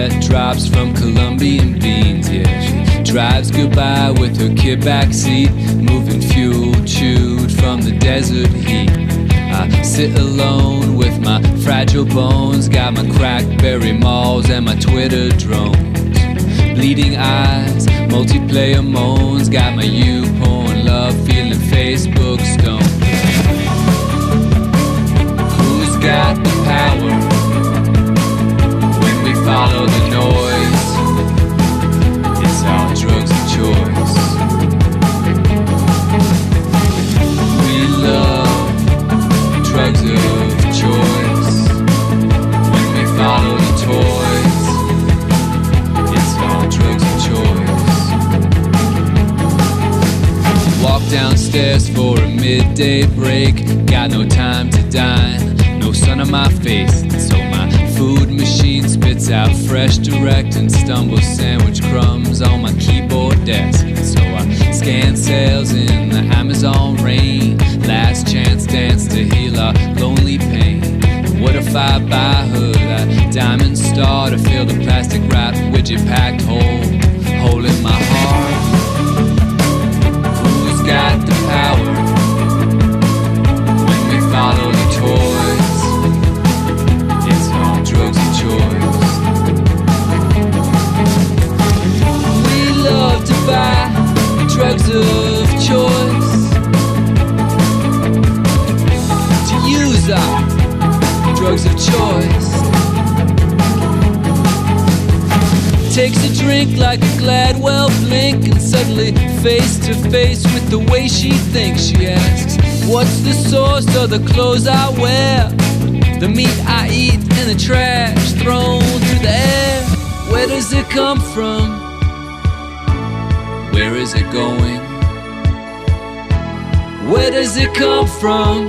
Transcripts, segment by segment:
sweat drops from Colombian beans. Yeah, she drives goodbye with her kid backseat, moving fuel chewed from the desert heat. I sit alone with my fragile bones, got my crackberry malls and my Twitter drones. Bleeding eyes, multiplayer moans, got my YouPorn love feeling Facebook stone. Who's got the power when we follow the noise? It's our drugs of choice. We love drugs of choice when we follow the toys. It's our drugs of choice. Walk downstairs for a midday break, got no time to dine, no sun on my face, so my food machine spits out fresh direct and stumbles sandwich crumbs on my keyboard desk. So I scan sales in the Amazon rain, last chance dance to heal our lonely pain. What if I buy her that diamond star to fill the plastic wrap widget packed hole in my heart? Who's got the power when we follow the toys? It's our drugs of choice. We love to buy drugs of choice, to use our drugs of choice. Takes a drink like a Gladwell blink, and suddenly face to face with the way she thinks. She asks, what's the source of the clothes I wear, the meat I eat, and the trash thrown through the air? Where does it come from? Where is it going? Where does it come from?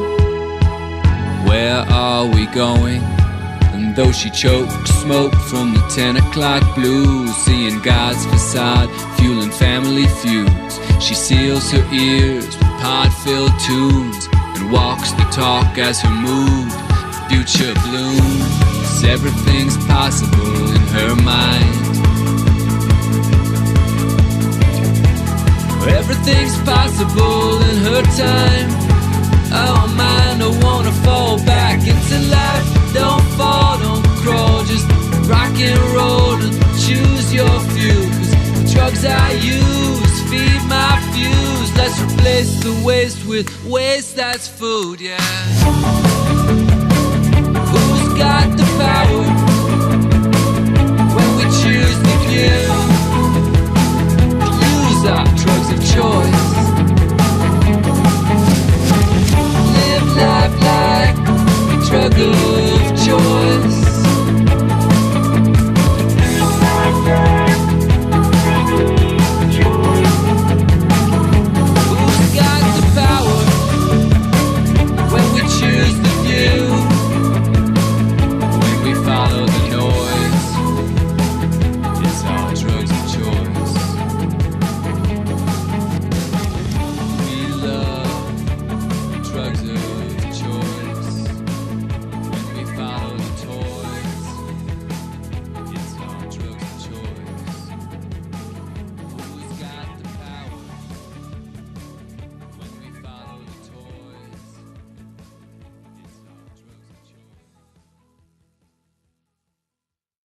Where are we going? And though she choked smoke from the 10 o'clock blues, seeing God's facade, fueling family feuds, she seals her ears with pod-filled tunes and walks the talk as her mood future blooms. Everything's possible in her mind. Everything's possible in her time. Oh man, I wanna fall back into life. Don't fall, don't crawl, just rock and roll and choose your few. 'Cause the drugs I use feed my fuse. Let's replace the waste with waste that's food, yeah. Who's got the power